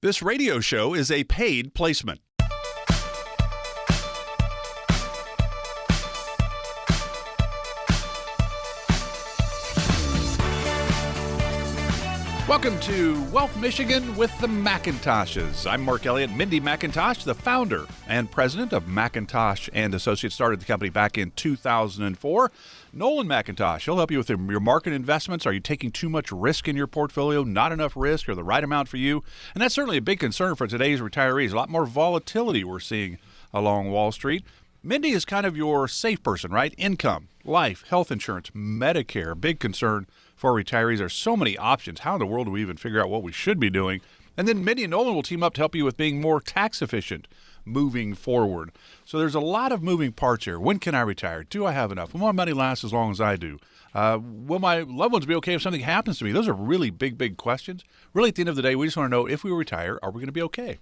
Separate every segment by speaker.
Speaker 1: This radio show is a paid placement. Welcome to Wealth Michigan with the McIntoshes. I'm Mark Elliott. Mindy McIntosh, the founder and president of McIntosh and Associates, started the company back in 2004. Nolan McIntosh, he'll help you with your market investments. Are you taking too much risk in your portfolio, not enough risk, or the right amount for you? And that's certainly a big concern for today's retirees. A lot more volatility we're seeing along Wall Street. Mindy is kind of your safe person, right? Income, life, health insurance, Medicare, big concern for retirees. There's so many options. How in the world do we even figure out what we should be doing? And then Mindy and Nolan will team up to help you with being more tax efficient moving forward. So there's a lot of moving parts here. When can I retire? Do I have enough? Will my money last as long as I do? Will my loved ones be okay if something happens to me? Those are really big questions. Really, at the end of the day, we just want to know, if we retire, are we going to be okay?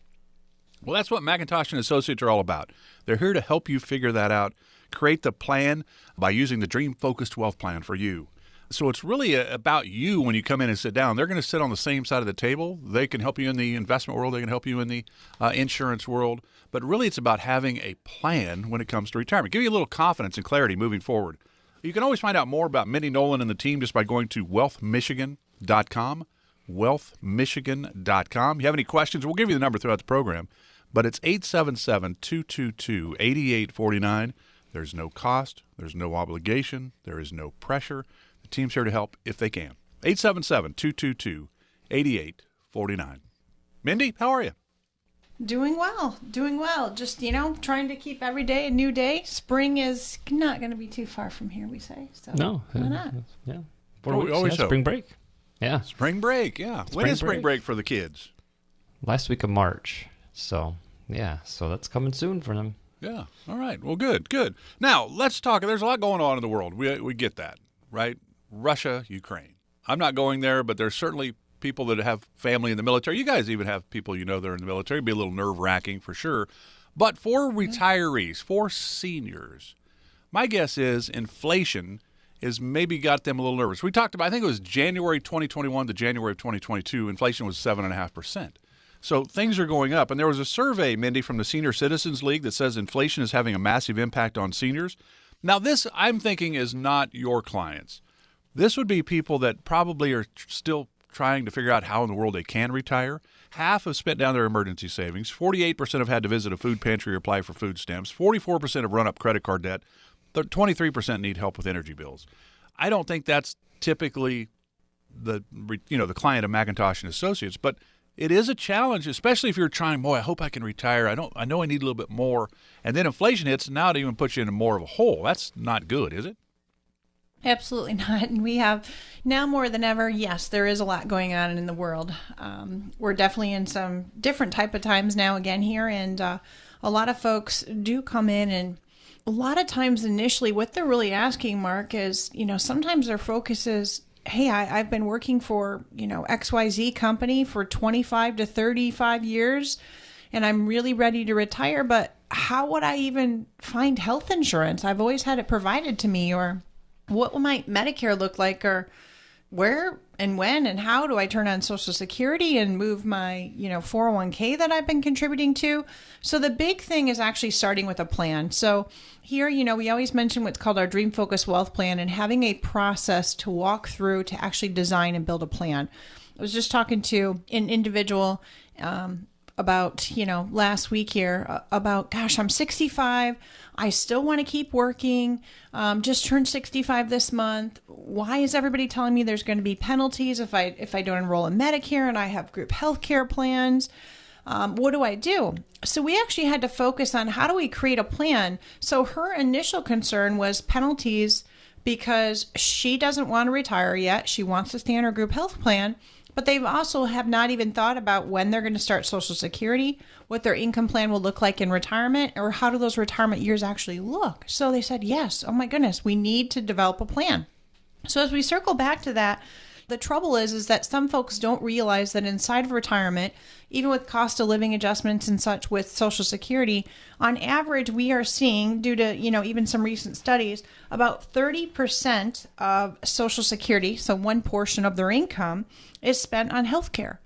Speaker 1: Well, that's what McIntosh and Associates are all about. They're here to help you figure that out, create the plan by using the Dream-Focused Wealth Plan for you. So it's really about you when you come in and sit down. They're going to sit on the same side of the table. They can help you in the investment world. They can help you in the insurance world. But really, it's about having a plan when it comes to retirement. Give you a little confidence and clarity moving forward. You can always find out more about Mindy Nolan and the team just by going to wealthmichigan.com, wealthmichigan.com. If you have any questions, we'll give you the number throughout the program. But it's 877-222-8849. There's no cost. There's no obligation. There is no pressure. The team's here to help if they can. 877-222-8849. Mindy, how are you?
Speaker 2: Doing well. Just, trying to keep every day a new day. Spring is not going to be too far from here, we say. So
Speaker 3: no.
Speaker 2: Why not?
Speaker 3: Yeah.
Speaker 1: Spring
Speaker 3: break. Yeah.
Speaker 1: Spring break, yeah. When is spring break for the kids?
Speaker 3: Last week of March. So, yeah. So that's coming soon for them.
Speaker 1: Yeah. All right. Well, good. Now, let's talk. There's a lot going on in the world. We get that, right? Russia, Ukraine. I'm not going there, but there's certainly people that have family in the military. You guys even have people that are in the military. It'd be a little nerve-wracking for sure. But for retirees, for seniors, my guess is inflation has maybe got them a little nervous. We talked about, I think it was January 2021 to January of 2022, inflation was 7.5%. So things are going up. And there was a survey, Mindy, from the Senior Citizens League that says inflation is having a massive impact on seniors. Now, this, I'm thinking, is not your clients. This would be people that probably are still trying to figure out how in the world they can retire. Half have spent down their emergency savings. 48% have had to visit a food pantry or apply for food stamps. 44% have run up credit card debt. 23% need help with energy bills. I don't think that's typically the client of McIntosh and Associates, but it is a challenge, especially if you're trying, I hope I can retire. I know I need a little bit more. And then inflation hits, now it even puts you in more of a hole. That's not good, is it?
Speaker 2: Absolutely not. And we have now more than ever, yes, there is a lot going on in the world. We're definitely in some different type of times now again here. And a lot of folks do come in, and a lot of times initially what they're really asking, Mark, is, sometimes their focus is, hey, I've been working for, XYZ company for 25 to 35 years, and I'm really ready to retire, but how would I even find health insurance? I've always had it provided to me, or what will my Medicare look like, or where and when and how do I turn on Social Security and move my, 401k that I've been contributing to? So the big thing is actually starting with a plan. So here, we always mention what's called our Dream Focused Wealth Plan, and having a process to walk through to actually design and build a plan. I was just talking to an individual about, last week here about, gosh, I'm 65. I still want to keep working. Just turned 65 this month. Why is everybody telling me there's going to be penalties if I don't enroll in Medicare and I have group health care plans? What do I do? So we actually had to focus on how do we create a plan. So her initial concern was penalties because she doesn't want to retire yet. She wants to stay on her group health plan. But they also have not even thought about when they're going to start Social Security, what their income plan will look like in retirement, or how do those retirement years actually look. So they said, yes, oh my goodness, we need to develop a plan. So as we circle back to that, the trouble is that some folks don't realize that inside of retirement, even with cost of living adjustments and such with Social Security, on average, we are seeing, due to, even some recent studies, about 30% of Social Security, so one portion of their income, is spent on healthcare.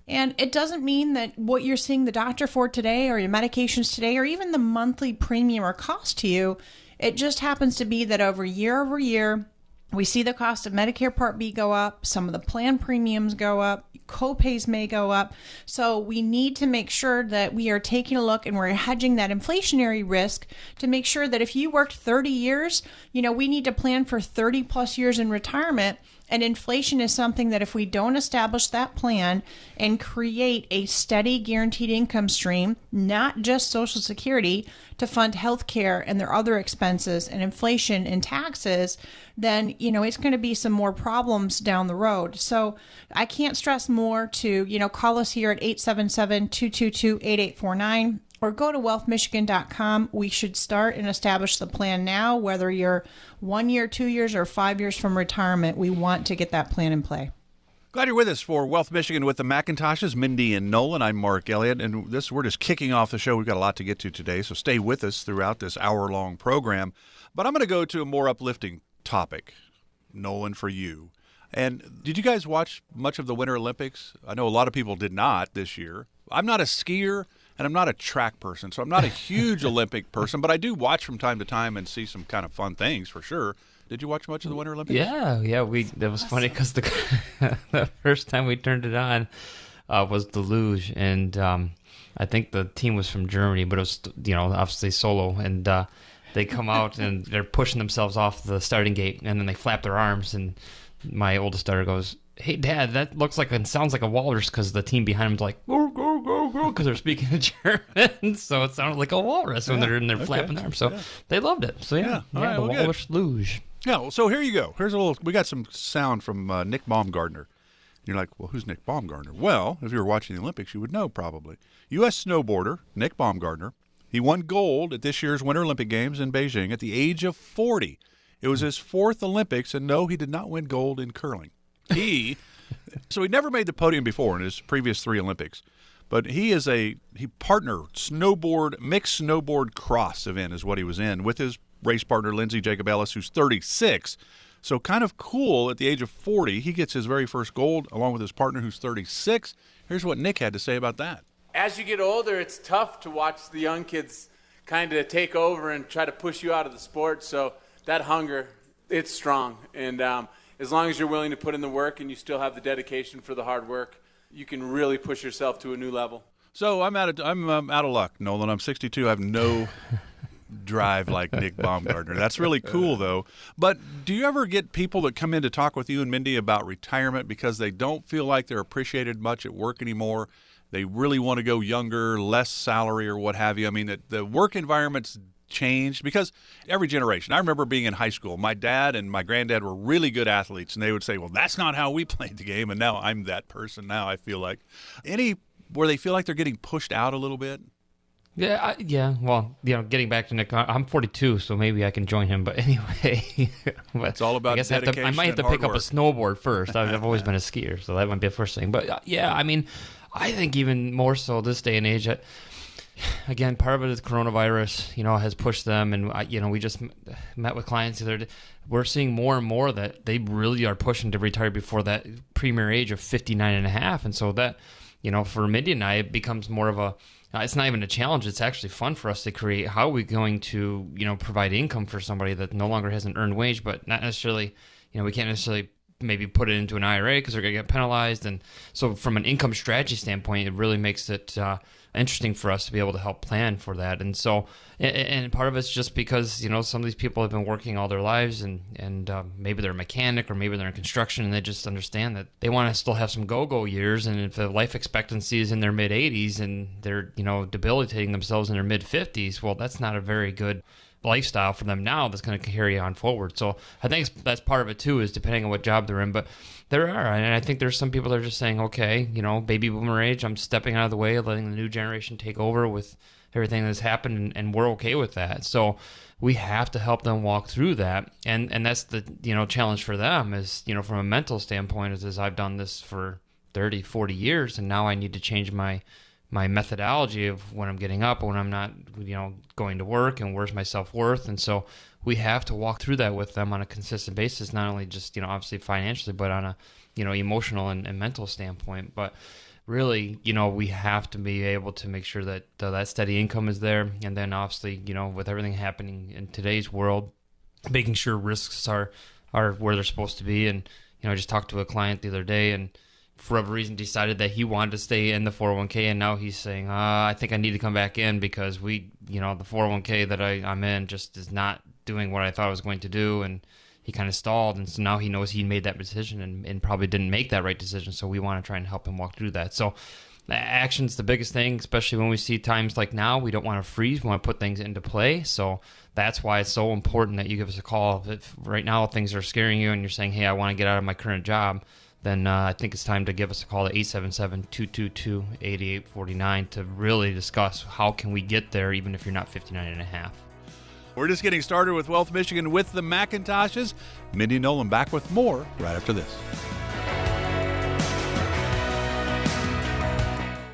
Speaker 2: And it doesn't mean that what you're seeing the doctor for today or your medications today or even the monthly premium or cost to you, it just happens to be that over year, we see the cost of Medicare Part B go up, some of the plan premiums go up, co-pays may go up. So we need to make sure that we are taking a look and we're hedging that inflationary risk to make sure that if you worked 30 years, we need to plan for 30 plus years in retirement. And inflation is something that if we don't establish that plan and create a steady guaranteed income stream, not just Social Security, to fund healthcare and their other expenses and inflation and taxes, then, it's going to be some more problems down the road. So I can't stress more to, call us here at 877-222-8849 or go to wealthmichigan.com. We should start and establish the plan now, whether you're 1 year, 2 years, or 5 years from retirement. We want to get that plan in play.
Speaker 1: Glad you're with us for Wealth Michigan with the McIntoshes, Mindy and Nolan. I'm Mark Elliott, and we're just kicking off the show. We've got a lot to get to today, so stay with us throughout this hour-long program. But I'm going to go to a more uplifting topic, Nolan, for you. And did you guys watch much of the Winter Olympics? I know a lot of people did not this year. I'm not a skier, and I'm not a track person, so I'm not a huge Olympic person, but I do watch from time to time and see some kind of fun things for sure. Did you watch much of the Winter Olympics?
Speaker 3: Yeah. That was funny because the first time we turned it on was the luge, and I think the team was from Germany, but it was obviously solo, and they come out and they're pushing themselves off the starting gate, and then they flap their arms, and my oldest daughter goes, "Hey, Dad, that looks like and sounds like a walrus," because the team behind him's like, "Go, go, go, go," because they're speaking in German. So it sounded like a walrus when they're in there flapping their arms. So they loved it. So the walrus luge.
Speaker 1: Yeah, well, so here you go. We got some sound from Nick Baumgartner. You're like, well, who's Nick Baumgartner? Well, if you were watching the Olympics, you would know probably. U.S. snowboarder Nick Baumgartner. He won gold at this year's Winter Olympic Games in Beijing at the age of 40. It was his fourth Olympics, and no, he did not win gold in curling. So he never made the podium before in his previous 3 Olympics. But he partner mixed snowboard cross event is what he was in with his race partner Lindsey Jacob Ellis, who's 36. So kind of cool at the age of 40, he gets his very first gold along with his partner who's 36. Here's what Nick had to say about that.
Speaker 4: As you get older, it's tough to watch the young kids kind of take over and try to push you out of the sport. So that hunger, it's strong. And as long as you're willing to put in the work and you still have the dedication for the hard work, you can really push yourself to a new level.
Speaker 1: So I'm out of luck, Nolan. I'm 62. I have no drive like Nick Baumgartner. That's really cool, though. But do you ever get people that come in to talk with you and Mindy about retirement because they don't feel like they're appreciated much at work anymore? They really want to go younger, less salary or what have you. I mean, the work environment's changed because every generation. I remember being in high school. My dad and my granddad were really good athletes, and they would say, well, that's not how we played the game, and now I'm that person now, I feel like. Where they feel like they're getting pushed out a little bit?
Speaker 3: Yeah. Well, getting back to Nick, I'm 42, so maybe I can join him. But anyway,
Speaker 1: it's all about dedication.
Speaker 3: I might have to pick up a snowboard first. I've always been a skier, so that might be the first thing. But I mean, I think even more so this day and age. Again, part of it is coronavirus. Has pushed them, and we just met with clients the other day. We're seeing more and more that they really are pushing to retire before that premier age of 59 and a half, and so that. For Mindy and I, it becomes more of it's not even a challenge. It's actually fun for us to create. How are we going to, provide income for somebody that no longer has an earned wage, but not necessarily, we can't necessarily maybe put it into an IRA because they're going to get penalized. And so from an income strategy standpoint, it really makes it interesting for us to be able to help plan for that. And so, and part of it's just because, some of these people have been working all their lives and maybe they're a mechanic or maybe they're in construction and they just understand that they want to still have some go-go years. And if the life expectancy is in their mid-80s and they're, debilitating themselves in their mid-50s, well, that's not a very good lifestyle for them now that's going to carry on forward. So I think that's part of it too, is depending on what job they're in. But there are, and I think there's some people that are just saying, okay, baby boomer age, I'm stepping out of the way, letting the new generation take over with everything that's happened, and we're okay with that. So we have to help them walk through that, and that's the challenge for them is from a mental standpoint is I've done this for 30, 40 years, and now I need to change my methodology of when I'm getting up, when I'm not, going to work, and where's my self-worth. And so we have to walk through that with them on a consistent basis, not only just, obviously financially, but on a, emotional and mental standpoint. But really, we have to be able to make sure that that steady income is there. And then obviously, with everything happening in today's world, making sure risks are where they're supposed to be. And, I just talked to a client the other day, and for whatever reason decided that he wanted to stay in the 401k, and now he's saying, I think I need to come back in because the 401k that I'm in just is not doing what I thought it was going to do, and he kind of stalled, and so now he knows he made that decision and probably didn't make that right decision, so we want to try and help him walk through that. So action's the biggest thing, especially when we see times like now. We don't want to freeze. We want to put things into play. So that's why it's so important that you give us a call. If right now things are scaring you and you're saying, hey, I want to get out of my current job, then I think it's time to give us a call at 877-222-8849 to really discuss how can we get there even if you're not 59 and a half.
Speaker 1: We're just getting started with Wealth Michigan with the McIntoshes. Mindy and Nolan back with more right after this.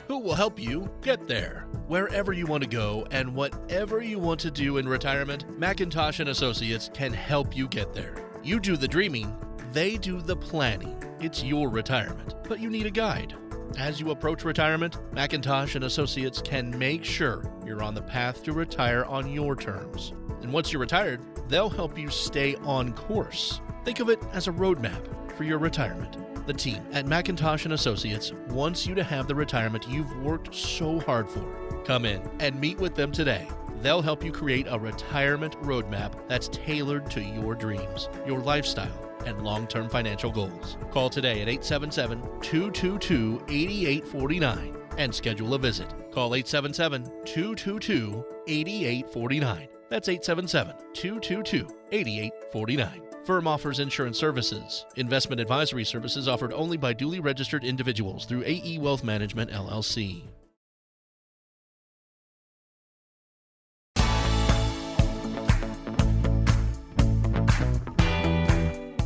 Speaker 5: Who will help you get there? Wherever you want to go and whatever you want to do in retirement, McIntosh and Associates can help you get there. You do the dreaming, they do the planning. It's your retirement, but you need a guide. As you approach retirement, McIntosh and Associates can make sure you're on the path to retire on your terms. And once you're retired, they'll help you stay on course. Think of it as a roadmap for your retirement. The team at McIntosh and Associates wants you to have the retirement you've worked so hard for. Come in and meet with them today. They'll help you create a retirement roadmap that's tailored to your dreams, your lifestyle, and long-term financial goals. Call today at 877-222-8849 and schedule a visit. Call 877-222-8849. That's 877-222-8849. Firm offers insurance services. Investment advisory services offered only by duly registered individuals through AE Wealth Management, LLC.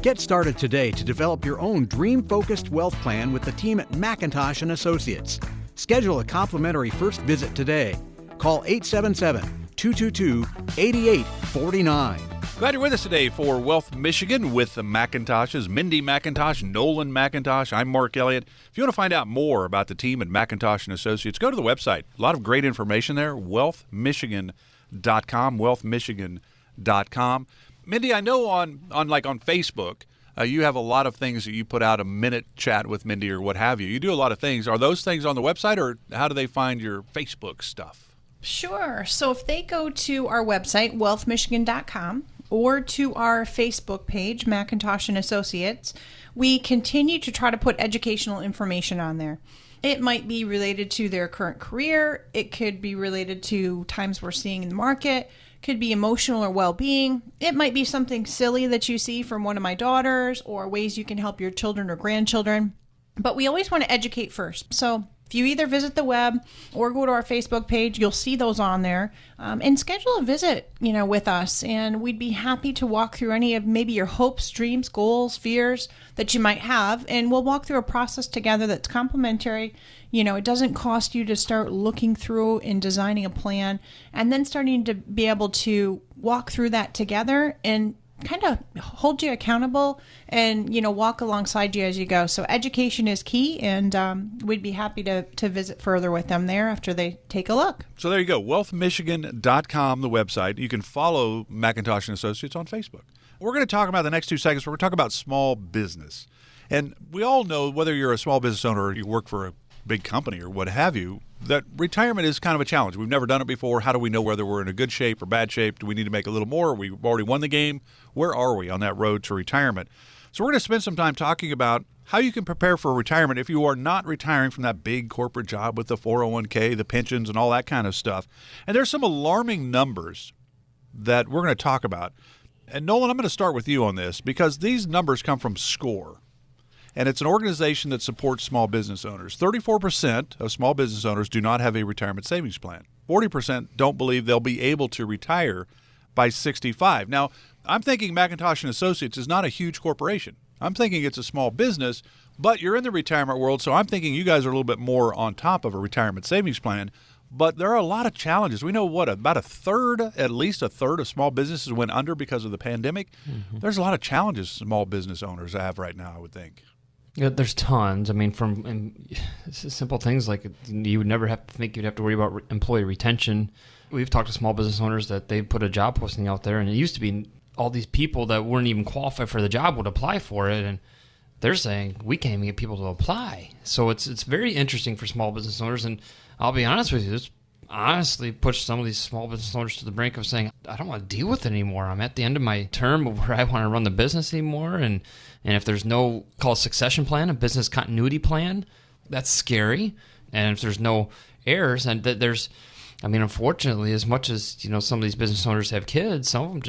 Speaker 6: Get started today to develop your own dream-focused wealth plan with the team at McIntosh and Associates. Schedule a complimentary first visit today. Call 877-222-8849.
Speaker 1: Glad you're with us today for Wealth Michigan with the McIntoshes, Mindy McIntosh, Nolan McIntosh. I'm Mark Elliott. If you want to find out more about the team at McIntosh and Associates, go to the website. A lot of great information there, wealthmichigan.com, wealthmichigan.com. Mindy, I know on Facebook, you have a lot of things that you put out, a minute chat with Mindy or what have you. You do a lot of things. Are those things on the website, or how do they find your Facebook stuff?
Speaker 2: Sure. So if they go to our website, wealthmichigan.com, or to our Facebook page, McIntosh and Associates, we continue to try to put educational information on there. It might be related to their current career. It could be related to times we're seeing in the market. Could be emotional or well-being. It might be something silly that you see from one of my daughters, or ways you can help your children or grandchildren. But we always want to educate first. So if you either visit the web or go to our Facebook page, you'll see those on there, and schedule a visit, with us. And we'd be happy to walk through any of maybe your hopes, dreams, goals, fears that you might have. And we'll walk through a process together that's complimentary. It doesn't cost you to start looking through and designing a plan, and then starting to be able to walk through that together and kind of hold you accountable and, walk alongside you as you go. So education is key, and we'd be happy to visit further with them there after they take a look.
Speaker 1: So there you go, wealthmichigan.com, the website. You can follow McIntosh and Associates on Facebook. We're going to talk about the next 2 seconds. We're going to talk about small business. And we all know, whether you're a small business owner or you work for a big company or what have you, that retirement is kind of a challenge. We've never done it before. How do we know whether we're in a good shape or bad shape? Do we need to make a little more? We've already won the game. Where are we on that road to retirement? So we're going to spend some time talking about how you can prepare for retirement if you are not retiring from that big corporate job with the 401k, the pensions, and all that kind of stuff. And there's some alarming numbers that we're going to talk about. And Nolan, I'm going to start with you on this because these numbers come from SCORE. And it's an organization that supports small business owners. 34% of small business owners do not have a retirement savings plan. 40% don't believe they'll be able to retire by 65. Now, I'm thinking McIntosh and Associates is not a huge corporation. I'm thinking it's a small business, but you're in the retirement world, so I'm thinking you guys are a little bit more on top of a retirement savings plan. But there are a lot of challenges. We know about at least a third of small businesses went under because of the pandemic. Mm-hmm. There's a lot of challenges small business owners have right now, I would think.
Speaker 3: Yeah, there's tons. I mean, simple things like you would never have to think you'd have to worry about employee retention. We've talked to small business owners that they put a job posting out there, and it used to be all these people that weren't even qualified for the job would apply for it, and they're saying we can't even get people to apply. So it's very interesting for small business owners, and I'll be honest with you, this honestly pushed some of these small business owners to the brink of saying, I don't want to deal with it anymore. I'm at the end of my term where I want to run the business anymore. And if there's no called succession plan, a business continuity plan, that's scary. And if there's no heirs, and unfortunately, as much as, some of these business owners have kids, some of them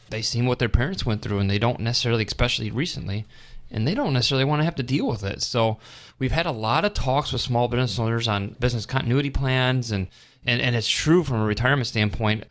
Speaker 3: they've seen what their parents went through, and they don't necessarily, especially recently, and they don't necessarily want to have to deal with it. So we've had a lot of talks with small business owners on business continuity plans, and it's true from a retirement standpoint.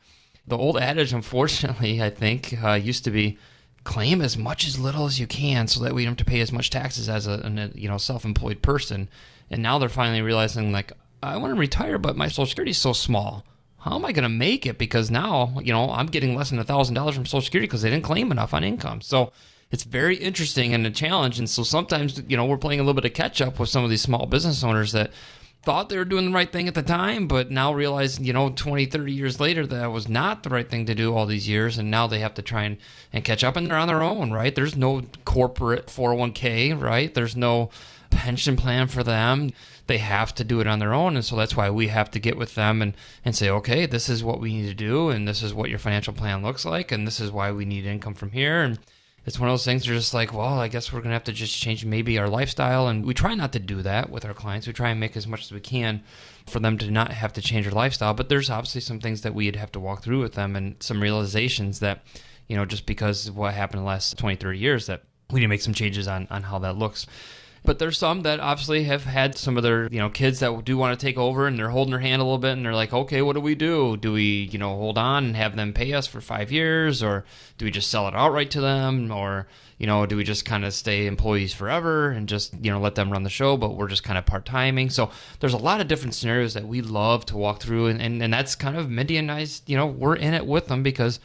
Speaker 3: The old adage, unfortunately, I think, used to be claim as much as little as you can so that we don't have to pay as much taxes as a self-employed person. And now they're finally realizing, like, I want to retire, but my Social Security is so small. How am I going to make it? Because now, I'm getting less than $1,000 from Social Security because they didn't claim enough on income. So it's very interesting and a challenge. And so sometimes, we're playing a little bit of catch up with some of these small business owners that thought they were doing the right thing at the time, but now realize, 20, 30 years later that was not the right thing to do all these years. And now they have to try and catch up, and they're on their own, right? There's no corporate 401k, right? There's no pension plan for them. They have to do it on their own. And so that's why we have to get with them and say, okay, this is what we need to do. And this is what your financial plan looks like. And this is why we need income from here. And it's one of those things, they're just like, well, I guess we're going to have to just change maybe our lifestyle. And we try not to do that with our clients. We try and make as much as we can for them to not have to change their lifestyle. But there's obviously some things that we'd have to walk through with them, and some realizations that, just because of what happened in the last 20, 30 years, that we need to make some changes on how that looks. But there's some that obviously have had some of their, kids that do want to take over, and they're holding their hand a little bit, and they're like, okay, what do we do? Do we, hold on and have them pay us for 5 years, or do we just sell it outright to them, or, do we just kind of stay employees forever and just, let them run the show, but we're just kind of part-timing? So there's a lot of different scenarios that we love to walk through, and that's kind of Mindy and I's, we're in it with them because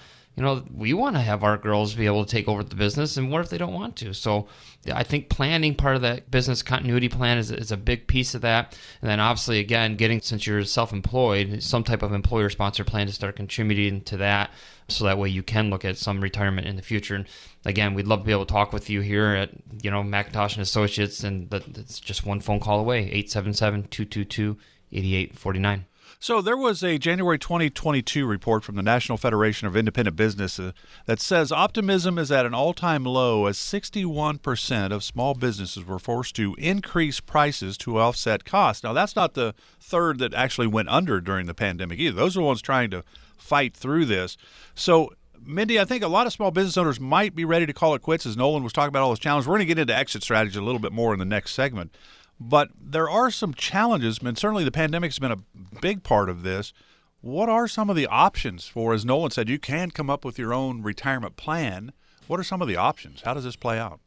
Speaker 3: we want to have our girls be able to take over the business, and what if they don't want to? So I think planning part of that business continuity plan is a big piece of that. And then obviously, again, since you're self-employed, some type of employer-sponsored plan to start contributing to that, so that way you can look at some retirement in the future. And again, we'd love to be able to talk with you here at, McIntosh and Associates, and it's just one phone call away, 877-222-8849.
Speaker 1: So there was a January 2022 report from the National Federation of Independent Business that says optimism is at an all-time low, as 61% of small businesses were forced to increase prices to offset costs. Now, that's not the third that actually went under during the pandemic either. Those are the ones trying to fight through this. So, Mindy, I think a lot of small business owners might be ready to call it quits, as Nolan was talking about all those challenges. We're going to get into exit strategy a little bit more in the next segment. But there are some challenges, and certainly the pandemic has been a big part of this. What are some of the options for, as Nolan said, you can come up with your own retirement plan. What are some of the options? How does this play out?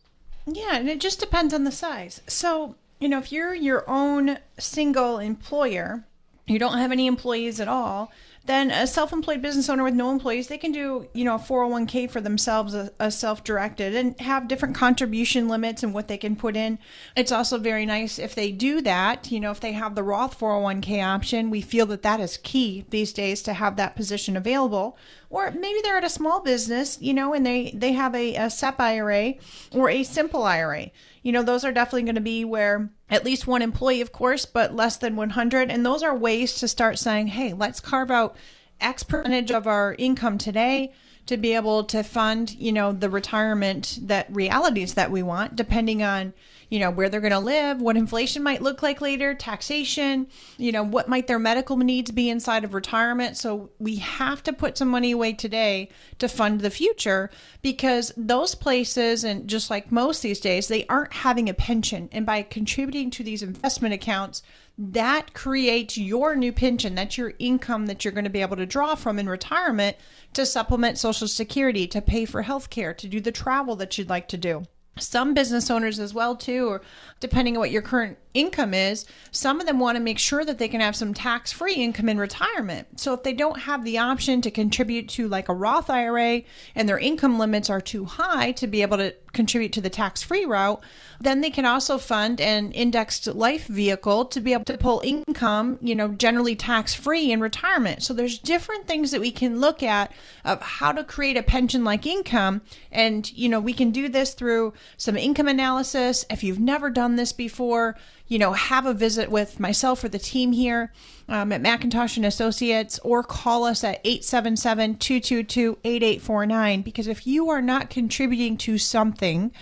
Speaker 2: Yeah, and it just depends on the size. So, if you're your own single employer, you don't have any employees at all, then a self-employed business owner with no employees, they can do, a 401k for themselves, a self-directed, and have different contribution limits and what they can put in. It's also very nice if they do that, if they have the Roth 401k option. We feel that is key these days to have that position available. Or maybe they're at a small business, and they have a SEP IRA or a simple IRA. Those are definitely going to be where at least one employee, of course, but less than 100. And those are ways to start saying, hey, let's carve out X percentage of our income today to be able to fund, the retirement realities that we want, depending on, where they're going to live, what inflation might look like later, taxation, what might their medical needs be inside of retirement. So we have to put some money away today to fund the future, because those places, and just like most these days, they aren't having a pension. And by contributing to these investment accounts, that creates your new pension. That's your income that you're going to be able to draw from in retirement to supplement Social Security, to pay for health care, to do the travel that you'd like to do. Some business owners as well, too, or depending on what your current income is, some of them want to make sure that they can have some tax-free income in retirement. So if they don't have the option to contribute to like a Roth IRA and their income limits are too high to be able to contribute to the tax-free route, then they can also fund an indexed life vehicle to be able to pull income, generally tax-free in retirement. So there's different things that we can look at of how to create a pension-like income. And, we can do this through some income analysis. If you've never done this before, have a visit with myself or the team here at McIntosh and Associates, or call us at 877-222-8849. Because if you are not contributing to something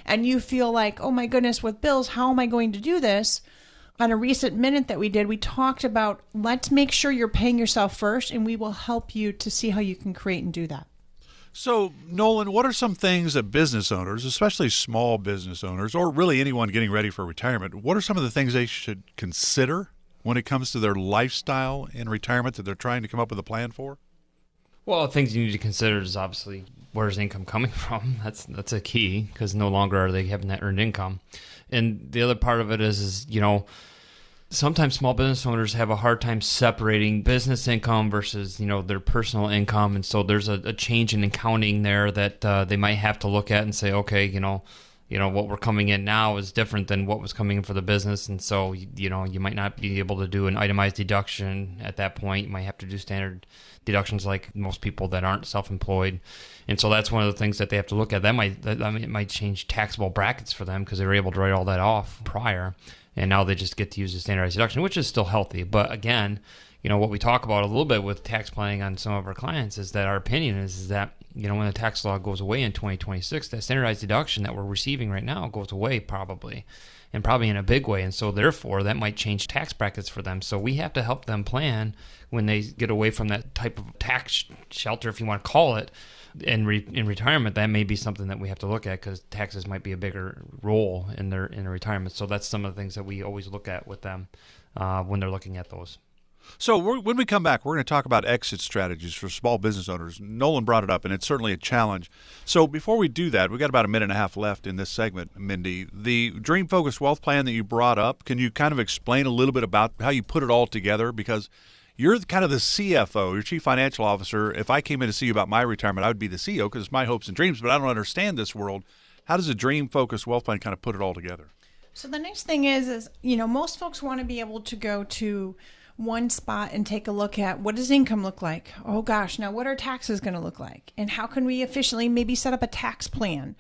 Speaker 2: and you feel like, oh my goodness, with bills, how am I going to do this? On a recent minute that we did, we talked about, let's make sure you're paying yourself first, and we will help you to see how you can create and do that.
Speaker 1: So, Nolan, what are some things that business owners, especially small business owners, or really anyone getting ready for retirement, what are some of the things they should consider when it comes to their lifestyle in retirement that they're trying to come up with a plan for?
Speaker 3: Well, things you need to consider is obviously where's income coming from. That's a key, because no longer are they having that earned income. And the other part of it is sometimes small business owners have a hard time separating business income versus, their personal income. And so there's a change in accounting there that they might have to look at and say, okay, what we're coming in now is different than what was coming in for the business. And so, you might not be able to do an itemized deduction at that point. You might have to do standard deductions like most people that aren't self-employed. And so that's one of the things that they have to look at. It might change taxable brackets for them because they were able to write all that off prior. And now they just get to use the standardized deduction, which is still healthy. But again, what we talk about a little bit with tax planning on some of our clients is that our opinion is that, when the tax law goes away in 2026, that standardized deduction that we're receiving right now goes away probably in a big way. And so therefore, that might change tax brackets for them. So we have to help them plan when they get away from that type of tax shelter, if you want to call it, in retirement. That may be something that we have to look at because taxes might be a bigger role in their retirement. So that's some of the things that we always look at with them when they're looking at those.
Speaker 1: So when we come back, we're going to talk about exit strategies for small business owners. Nolan brought it up, and it's certainly a challenge. So before we do that, we've got about a minute and a half left in this segment, Mindy. The Dream Focused Wealth Plan that you brought up, can you kind of explain a little bit about how you put it all together? Because you're kind of the CFO, your Chief Financial Officer. If I came in to see you about my retirement, I would be the CEO because it's my hopes and dreams, but I don't understand this world. How does a Dream Focused Wealth Plan kind of put it all together?
Speaker 2: So the next thing is most folks want to be able to go to one spot and take a look at what does income look like? Oh gosh, now what are taxes going to look like? And how can we efficiently maybe set up a tax plan?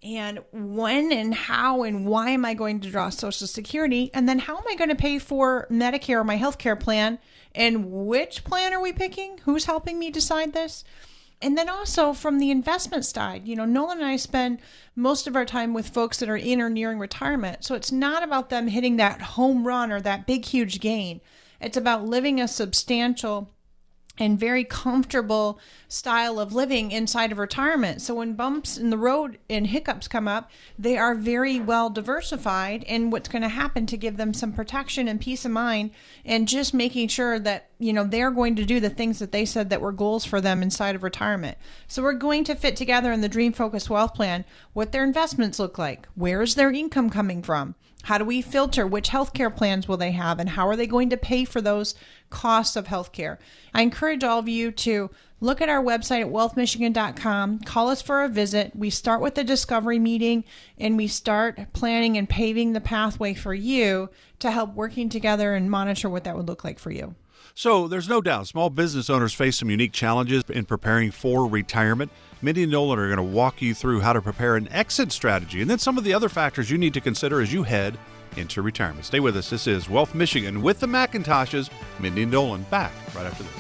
Speaker 2: And when and how and why am I going to draw Social Security? And then how am I going to pay for Medicare or my healthcare plan? And which plan are we picking? Who's helping me decide this? And then also from the investment side, Nolan and I spend most of our time with folks that are in or nearing retirement. So it's not about them hitting that home run or that big, huge gain. It's about living a substantial and very comfortable style of living inside of retirement. So when bumps in the road and hiccups come up, they are very well diversified in what's going to happen to give them some protection and peace of mind, and just making sure that, they're going to do the things that they said that were goals for them inside of retirement. So we're going to fit together in the Dream Focused Wealth Plan what their investments look like. Where is their income coming from? How do we filter which healthcare plans will they have, and how are they going to pay for those costs of healthcare? I encourage all of you to look at our website at wealthmichigan.com, call us for a visit. We start with a discovery meeting, and we start planning and paving the pathway for you to help working together and monitor what that would look like for you.
Speaker 1: So there's no doubt small business owners face some unique challenges in preparing for retirement. Mindy and Nolan are going to walk you through how to prepare an exit strategy and then some of the other factors you need to consider as you head into retirement. Stay with us. This is Wealth Michigan with the McIntoshes. Mindy and Nolan back right after this.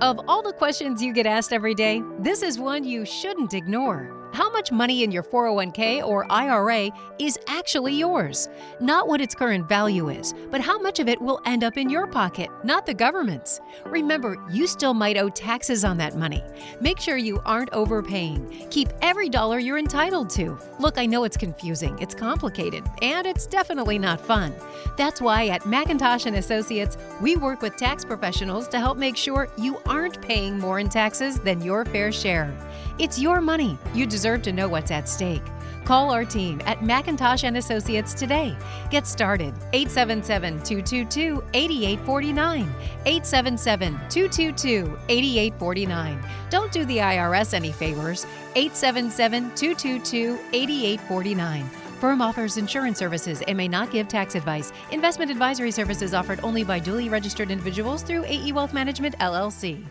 Speaker 7: Of all the questions you get asked every day, this is one you shouldn't ignore. How much money in your 401k or IRA is actually yours? Not what its current value is, but how much of it will end up in your pocket, not the government's. Remember, you still might owe taxes on that money. Make sure you aren't overpaying. Keep every dollar you're entitled to. Look, I know it's confusing, it's complicated, and it's definitely not fun. That's why at McIntosh and Associates, we work with tax professionals to help make sure you aren't paying more in taxes than your fair share. It's your money. You deserve to know what's at stake. Call our team at McIntosh and Associates today. Get started. 877-222-8849. 877-222-8849. Don't do the IRS any favors. 877-222-8849. Firm offers insurance services and may not give tax advice. Investment advisory services offered only by duly registered individuals through AE Wealth Management, LLC.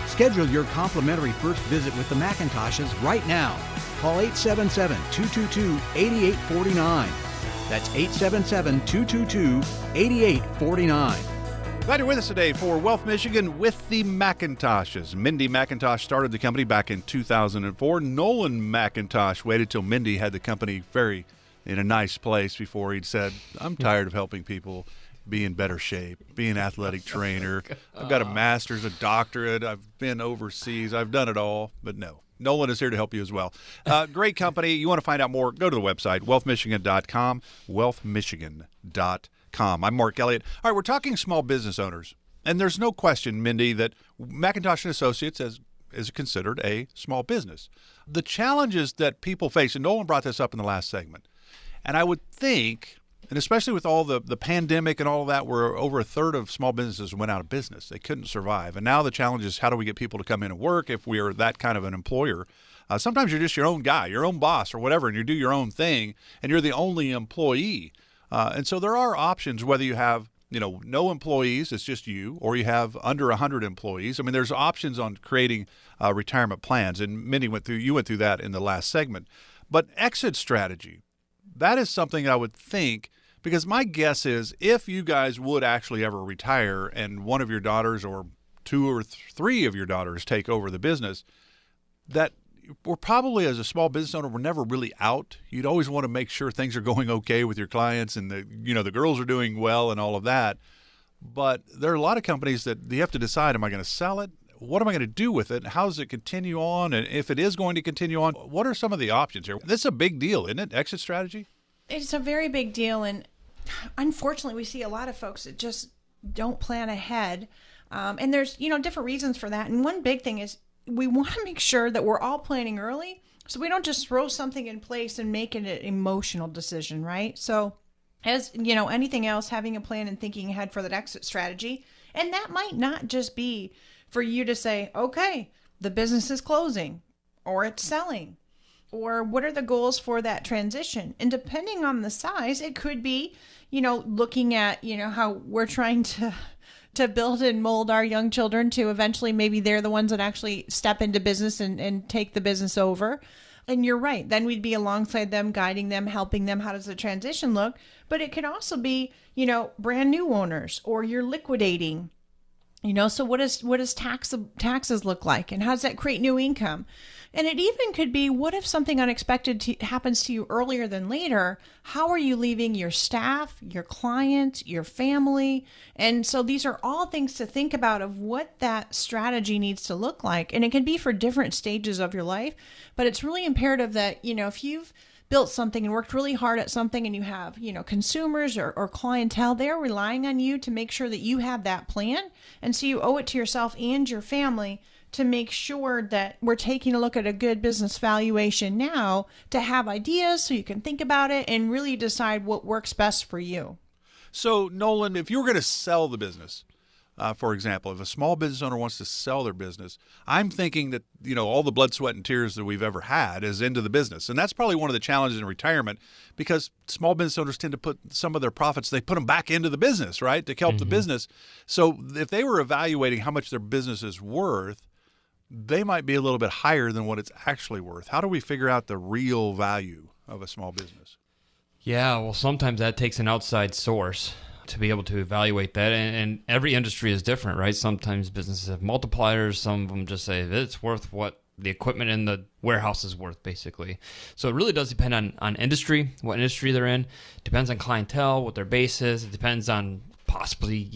Speaker 6: Schedule your complimentary first visit with the Macintoshes right now. Call 877-222-8849. That's 877-222-8849.
Speaker 1: Glad you're with us today for Wealth Michigan with the Macintoshes. Mindy McIntosh started the company back in 2004. Nolan McIntosh waited till Mindy had the company in a nice place before he'd said, I'm tired of helping people be in better shape, be an athletic trainer. I've got a master's, a doctorate. I've been overseas. I've done it all. But no, Nolan is here to help you as well. Great company. You want to find out more, go to the website, wealthmichigan.com, wealthmichigan.com. I'm Mark Elliott. All right, we're talking small business owners. And there's no question, Mindy, that McIntosh & Associates is considered a small business. The challenges that people face, and Nolan brought this up in the last segment, and I would think, and especially with all the pandemic and all of that, where over a third of small businesses went out of business. They couldn't survive. And now the challenge is, how do we get people to come in and work if we are that kind of an employer? Sometimes you're just your own guy, your own boss or whatever, and you do your own thing, and you're the only employee. And so there are options, whether you have no employees, it's just you, or you have under 100 employees. I mean, there's options on creating retirement plans. And Mindy you went through that in the last segment. But exit strategy, that is something I would think, because my guess is if you guys would actually ever retire and one of your daughters or two or three of your daughters take over the business, that we're probably, as a small business owner, we're never really out. You'd always want to make sure things are going okay with your clients and the girls are doing well and all of that. But there are a lot of companies that you have to decide, am I going to sell it? What am I going to do with it? How does it continue on? And if it is going to continue on, what are some of the options here? This is a big deal, isn't it? Exit strategy?
Speaker 2: It's a very big deal. And unfortunately, we see a lot of folks that just don't plan ahead. And there's, different reasons for that. And one big thing is we want to make sure that we're all planning early, so we don't just throw something in place and make it an emotional decision, right? So as, anything else, having a plan and thinking ahead for that exit strategy. And that might not just be for you to say, okay, the business is closing or it's selling, or what are the goals for that transition? And depending on the size, it could be, looking at, how we're trying to build and mold our young children to eventually maybe they're the ones that actually step into business and take the business over. And you're right. Then we'd be alongside them, guiding them, helping them. How does the transition look? But it could also be, brand new owners, or you're liquidating. So what does taxes look like? And how does that create new income? And it even could be, what if something unexpected happens to you earlier than later? How are you leaving your staff, your client, your family? And so these are all things to think about of what that strategy needs to look like. And it can be for different stages of your life, but it's really imperative that, if you've built something and worked really hard at something and you have, consumers or clientele, they're relying on you to make sure that you have that plan. And so you owe it to yourself and your family to make sure that we're taking a look at a good business valuation now, to have ideas so you can think about it and really decide what works best for you.
Speaker 1: So, Nolan, if you were going to sell the business, for example, if a small business owner wants to sell their business, I'm thinking that, all the blood, sweat, and tears that we've ever had is into the business. And that's probably one of the challenges in retirement, because small business owners tend to put some of their profits, they put them back into the business, right, to help the business. So if they were evaluating how much their business is worth, they might be a little bit higher than what it's actually worth. How do we figure out the real value of a small business?
Speaker 3: Yeah, well, sometimes that takes an outside source to be able to evaluate that. And every industry is different, right? Sometimes businesses have multipliers. Some of them just say it's worth what the equipment in the warehouse is worth, basically. So it really does depend on industry, what industry they're in. It depends on clientele, what their base is. It depends on possibly,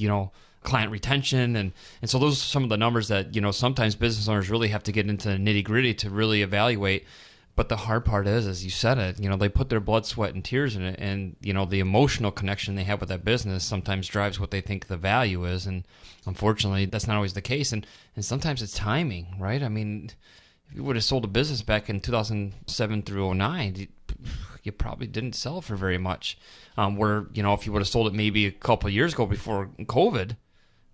Speaker 3: client retention. And so those are some of the numbers that, sometimes business owners really have to get into the nitty gritty to really evaluate. But the hard part is, as you said it, they put their blood, sweat, and tears in it, and the emotional connection they have with that business sometimes drives what they think the value is, and unfortunately, that's not always the case. And sometimes it's timing, right? I mean, if you would have sold a business back in 2007 through 09, you probably didn't sell for very much. Where if you would have sold it maybe a couple of years ago before COVID,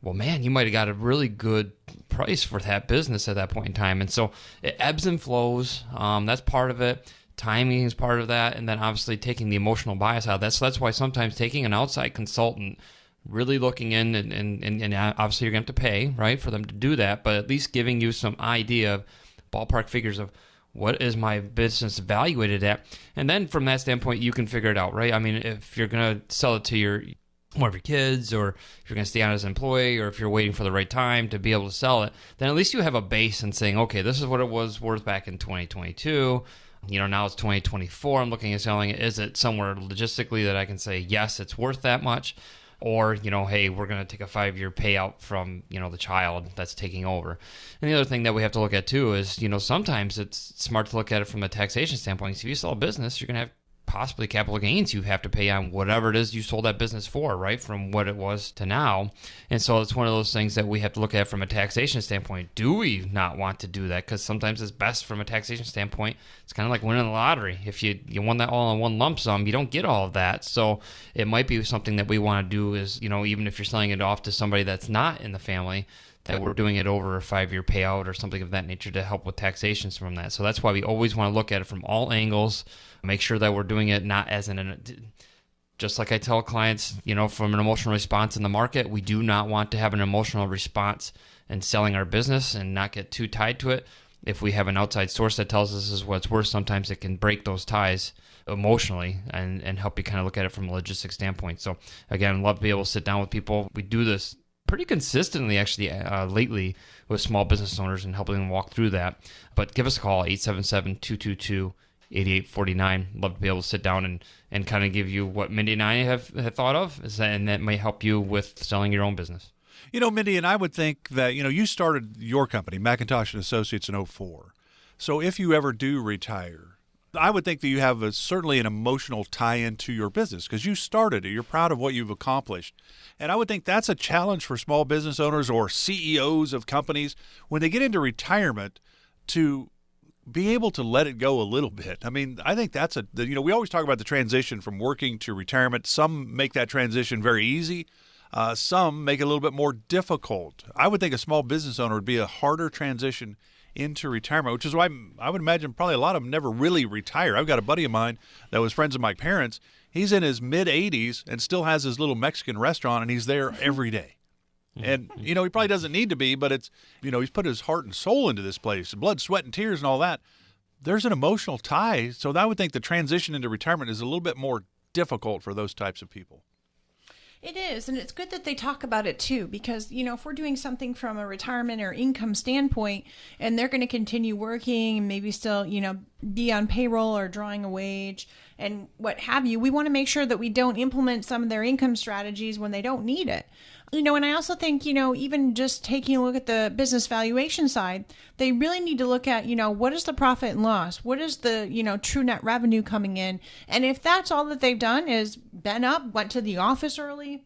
Speaker 3: well, man, you might have got a really good price for that business at that point in time. And so it ebbs and flows. That's part of it. Timing is part of that. And then obviously taking the emotional bias out of that. So that's why sometimes taking an outside consultant, really looking in, and obviously you're going to have to pay, right, for them to do that, but at least giving you some idea of ballpark figures of what is my business evaluated at. And then from that standpoint, you can figure it out, right? I mean, if you're going to sell it to one of your kids, or if you're going to stay on as an employee, or if you're waiting for the right time to be able to sell it, then at least you have a base and saying, okay, this is what it was worth back in 2022. Now it's 2024. I'm looking at selling it. Is it somewhere logistically that I can say, yes, it's worth that much? Or, hey, we're going to take a 5-year payout from, the child that's taking over. And the other thing that we have to look at too is, sometimes it's smart to look at it from a taxation standpoint. So if you sell a business, you're going to have possibly capital gains you have to pay on whatever it is you sold that business for, right, from what it was to now. And so it's one of those things that we have to look at from a taxation standpoint. Do we not want to do that? Because sometimes it's best from a taxation standpoint. It's kind of like winning the lottery. If you won that all in one lump sum, you don't get all of that. So it might be something that we want to do is, even if you're selling it off to somebody that's not in the family, that we're doing it over a 5-year payout or something of that nature to help with taxations from that. So that's why we always want to look at it from all angles, make sure that we're doing it not as just like I tell clients, from an emotional response in the market, we do not want to have an emotional response in selling our business and not get too tied to it. If we have an outside source that tells us this is what it's worth, sometimes it can break those ties emotionally and help you kind of look at it from a logistics standpoint. So again, love to be able to sit down with people. We do this pretty consistently actually lately with small business owners and helping them walk through that. But give us a call, 877-222-8849. Love to be able to sit down and kind of give you what Mindy and I have thought of, and that may help you with selling your own business.
Speaker 1: Mindy, and I would think that, you started your company, McIntosh & Associates, in 2004. So if you ever do retire, I would think that you have certainly an emotional tie-in to your business because you started it. You're proud of what you've accomplished. And I would think that's a challenge for small business owners or CEOs of companies when they get into retirement to be able to let it go a little bit. I mean, I think that's we always talk about the transition from working to retirement. Some make that transition very easy. Some make it a little bit more difficult. I would think a small business owner would be a harder transition into retirement, which is why I would imagine probably a lot of them never really retire. I've got a buddy of mine that was friends of my parents. He's in his mid-80s and still has his little Mexican restaurant, and he's there every day. And, he probably doesn't need to be, but it's, he's put his heart and soul into this place, blood, sweat, and tears and all that. There's an emotional tie. So I would think the transition into retirement is a little bit more difficult for those types of people.
Speaker 2: It is, and it's good that they talk about it too, because, if we're doing something from a retirement or income standpoint, and they're going to continue working and maybe still, be on payroll or drawing a wage and what have you, we want to make sure that we don't implement some of their income strategies when they don't need it. And I also think, even just taking a look at the business valuation side, they really need to look at, what is the profit and loss? What is the, true net revenue coming in? And if that's all that they've done is been up, went to the office early,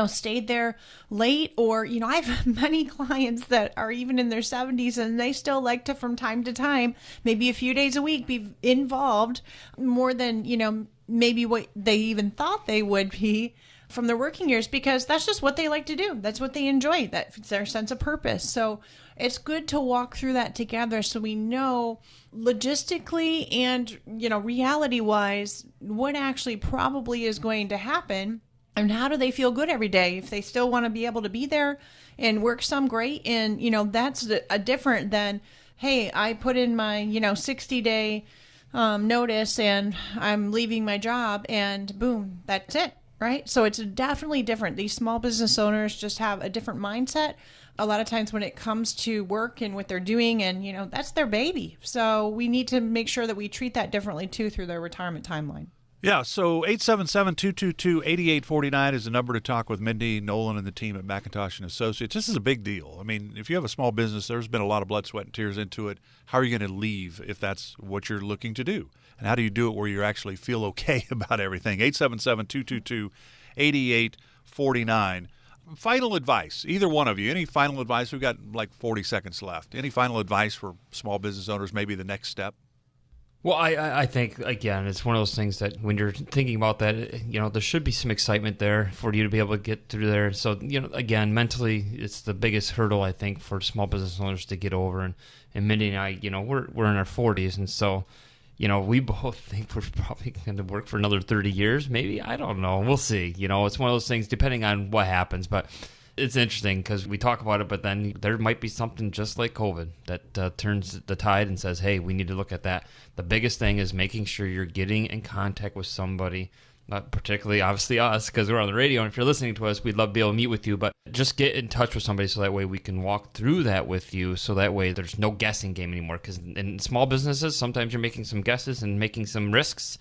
Speaker 2: stayed there late, or, I have many clients that are even in their 70s and they still like to, from time to time, maybe a few days a week, be involved more than, maybe what they even thought they would be from their working years, because that's just what they like to do. That's what they enjoy. That's their sense of purpose. So it's good to walk through that together so we know logistically and, reality wise, what actually probably is going to happen and how do they feel good every day. If they still want to be able to be there and work some, great. And, that's a different than, hey, I put in my, 60-day notice and I'm leaving my job and boom, that's it. Right? So it's definitely different. These small business owners just have a different mindset. A lot of times when it comes to work and what they're doing, and, that's their baby. So we need to make sure that we treat that differently too through their retirement timeline.
Speaker 1: Yeah, so 877-222-8849 is the number to talk with Mindy, Nolan, and the team at McIntosh and Associates. This is a big deal. I mean, if you have a small business, there's been a lot of blood, sweat, and tears into it. How are you going to leave if that's what you're looking to do? And how do you do it where you actually feel okay about everything? 877-222-8849. Final advice, either one of you. Any final advice? We've got like 40 seconds left. Any final advice for small business owners, maybe the next step?
Speaker 3: Well, I think, again, it's one of those things that when you're thinking about that, there should be some excitement there for you to be able to get through there. So, again, mentally, it's the biggest hurdle, I think, for small business owners to get over. And Mindy and I, we're in our 40s. And so, we both think we're probably going to work for another 30 years. Maybe. I don't know. We'll see. It's one of those things depending on what happens. But it's interesting because we talk about it, but then there might be something just like COVID that turns the tide and says, hey, we need to look at that. The biggest thing is making sure you're getting in contact with somebody, not particularly, obviously, us, because we're on the radio. And if you're listening to us, we'd love to be able to meet with you. But just get in touch with somebody so that way we can walk through that with you. So that way there's no guessing game anymore. Because in small businesses, sometimes you're making some guesses and making some risks.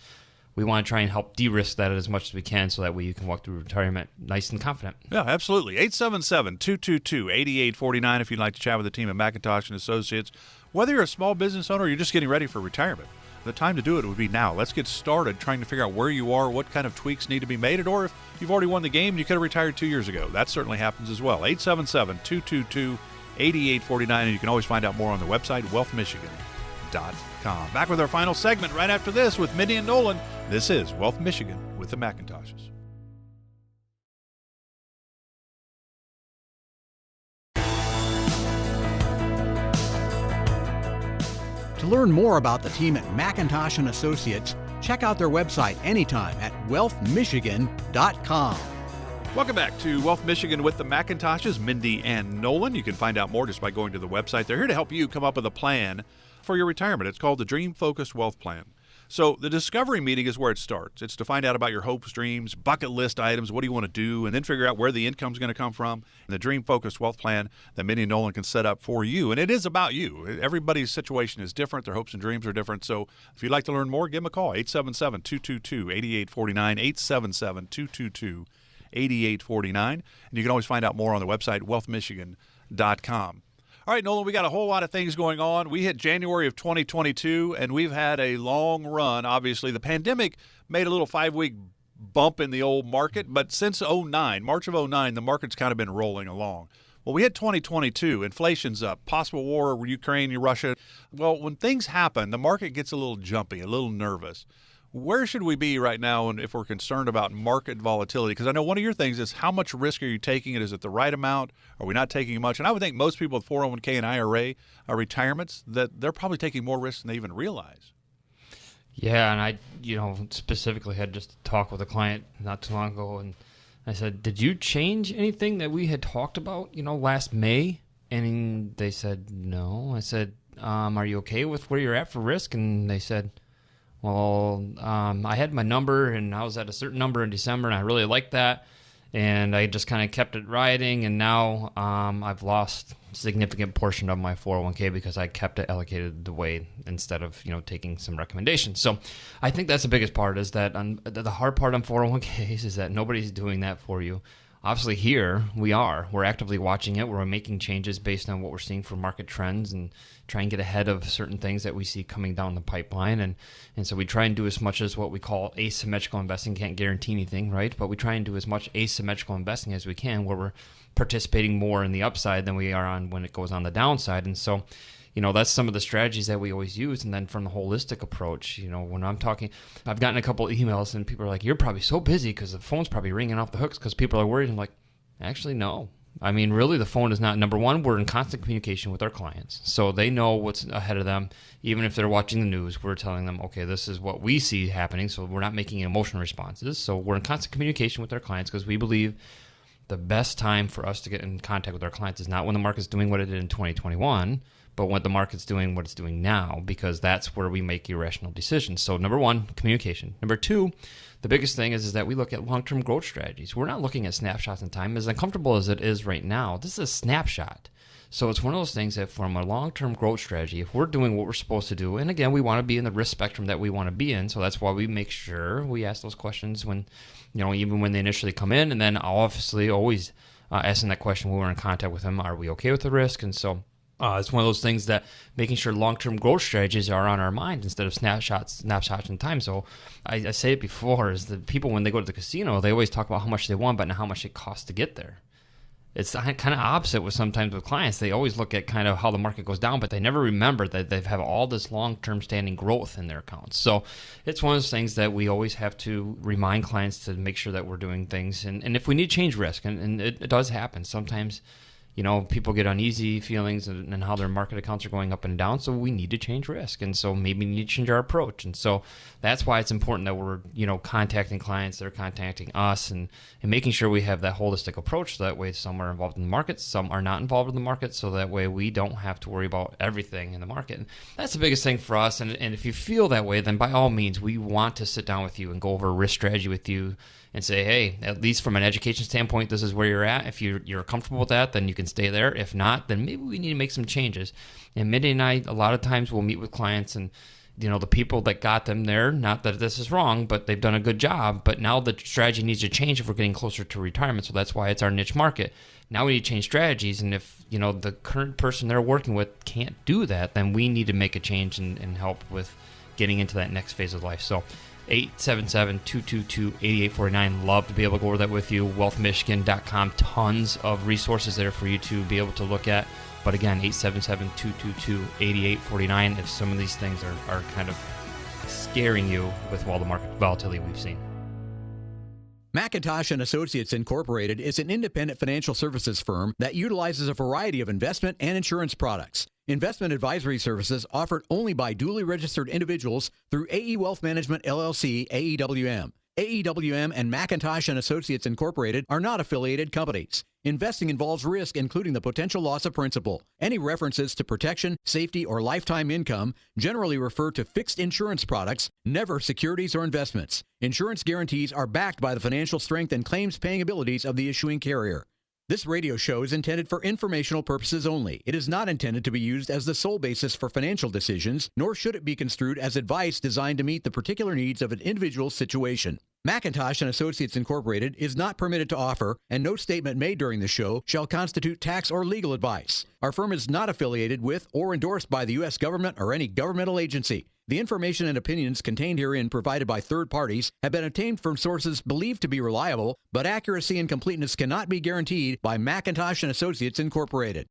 Speaker 3: We want to try and help de-risk that as much as we can so that way you can walk through retirement nice and confident.
Speaker 1: Yeah, absolutely. 877-222-8849 if you'd like to chat with the team at McIntosh and Associates. Whether you're a small business owner or you're just getting ready for retirement, the time to do it would be now. Let's get started trying to figure out where you are, what kind of tweaks need to be made, or if you've already won the game, you could have retired 2 years ago. That certainly happens as well. 877-222-8849, and you can always find out more on the website, wealthmichigan.com. Back with our final segment right after this with Mindy and Nolan. This is Wealth Michigan with the McIntoshes.
Speaker 6: To learn more about the team at McIntosh and Associates, check out their website anytime at wealthmichigan.com.
Speaker 1: Welcome back to Wealth Michigan with the McIntoshes, Mindy and Nolan. You can find out more just by going to the website. They're here to help you come up with a plan for your retirement. It's called the Dream Focused Wealth Plan. So the discovery meeting is where it starts. It's to find out about your hopes, dreams, bucket list items, what do you want to do, and then figure out where the income's going to come from. And the Dream Focused Wealth Plan that Mindy and Nolan can set up for you. And it is about you. Everybody's situation is different. Their hopes and dreams are different. So if you'd like to learn more, give them a call, 877-222-8849, 877-222-8849. And you can always find out more on the website, wealthmichigan.com. All right, Nolan, we got a whole lot of things going on. We hit January of 2022, and we've had a long run. Obviously, the pandemic made a little 5-week bump in the old market, but since March of 2009, the market's kind of been rolling along. Well, we hit 2022. Inflation's up, possible war, Ukraine, Russia. Well, when things happen, the market gets a little jumpy, a little nervous. Where should we be right now if we're concerned about market volatility? Because I know one of your things is how much risk are you taking? Is it the right amount? Are we not taking much? And I would think most people with 401k and IRA retirements, that they're probably taking more risk than they even realize.
Speaker 3: Yeah, and I, specifically had just a talk with a client not too long ago, and I said, did you change anything that we had talked about, last May? And they said, no. I said, are you okay with where you're at for risk? And they said, well, I had my number, and I was at a certain number in December, and I really liked that, and I just kind of kept it riding, and now I've lost a significant portion of my 401k because I kept it allocated the way instead of, taking some recommendations. So I think that's the biggest part is that the hard part on 401ks is that nobody's doing that for you. Obviously here we're actively watching it. We're making changes based on what we're seeing for market trends and try and get ahead of certain things that we see coming down the pipeline. And so we try and do as much as what we call asymmetrical investing. Can't guarantee anything, right? But we try and do as much asymmetrical investing as we can where we're participating more in the upside than we are on when it goes on the downside. And so, that's some of the strategies that we always use. And then from the holistic approach, when I'm talking, I've gotten a couple of emails and people are like, you're probably so busy because the phone's probably ringing off the hooks because people are worried. I'm like, actually, no. I mean, really, the phone is not. Number one, we're in constant communication with our clients. So they know what's ahead of them. Even if they're watching the news, we're telling them, okay, this is what we see happening. So we're not making emotional responses. So we're in constant communication with our clients because we believe the best time for us to get in contact with our clients is not when the market's doing what it did in 2021, but what the market's doing, what it's doing now, because that's where we make irrational decisions. So number one, communication. Number two, the biggest thing is that we look at long-term growth strategies. We're not looking at snapshots in time. As uncomfortable as it is right now, this is a snapshot. So it's one of those things that from a long-term growth strategy, if we're doing what we're supposed to do, and again, we want to be in the risk spectrum that we want to be in, so that's why we make sure we ask those questions when, even when they initially come in, and then obviously always asking that question when we're in contact with them, are we okay with the risk? And so it's one of those things that making sure long-term growth strategies are on our mind instead of snapshots in time. So I say it before, is that people, when they go to the casino, they always talk about how much they won, but not how much it costs to get there. It's kind of opposite with sometimes with clients. They always look at kind of how the market goes down, but they never remember that they have all this long-term standing growth in their accounts. So it's one of those things that we always have to remind clients to make sure that we're doing things. And if we need change risk, and it does happen, sometimes people get uneasy feelings and how their market accounts are going up and down. So we need to change risk. And so maybe we need to change our approach. And so that's why it's important that we're, contacting clients, they're contacting us and making sure we have that holistic approach. So that way some are involved in the market, some are not involved in the market. So that way we don't have to worry about everything in the market. And that's the biggest thing for us. And if you feel that way, then by all means, we want to sit down with you and go over a risk strategy with you and say, hey, at least from an education standpoint, this is where you're at. If you're comfortable with that, then you can stay there. If not, then maybe we need to make some changes. And Mindy and I, a lot of times we'll meet with clients and, the people that got them there, not that this is wrong, but they've done a good job. But now the strategy needs to change if we're getting closer to retirement. So that's why it's our niche market. Now we need to change strategies. And if, the current person they're working with can't do that, then we need to make a change and help with getting into that next phase of life. So 877-222-8849. Love to be able to go over that with you. wealthmichigan.com. Tons of resources there for you to be able to look at. But again, 877-222-8849 if some of these things are kind of scaring you with all the market volatility we've seen.
Speaker 6: McIntosh and Associates Incorporated is an independent financial services firm that utilizes a variety of investment and insurance products. Investment advisory services offered only by duly registered individuals through AE Wealth Management, LLC, AEWM. AEWM and McIntosh and Associates Incorporated are not affiliated companies. Investing involves risk, including the potential loss of principal. Any references to protection, safety, or lifetime income generally refer to fixed insurance products, never securities or investments. Insurance guarantees are backed by the financial strength and claims-paying abilities of the issuing carrier. This radio show is intended for informational purposes only. It is not intended to be used as the sole basis for financial decisions, nor should it be construed as advice designed to meet the particular needs of an individual's situation. McIntosh and Associates Incorporated is not permitted to offer, and no statement made during the show shall constitute tax or legal advice. Our firm is not affiliated with or endorsed by the U.S. government or any governmental agency. The information and opinions contained herein provided by third parties have been obtained from sources believed to be reliable, but accuracy and completeness cannot be guaranteed by McIntosh and Associates Incorporated.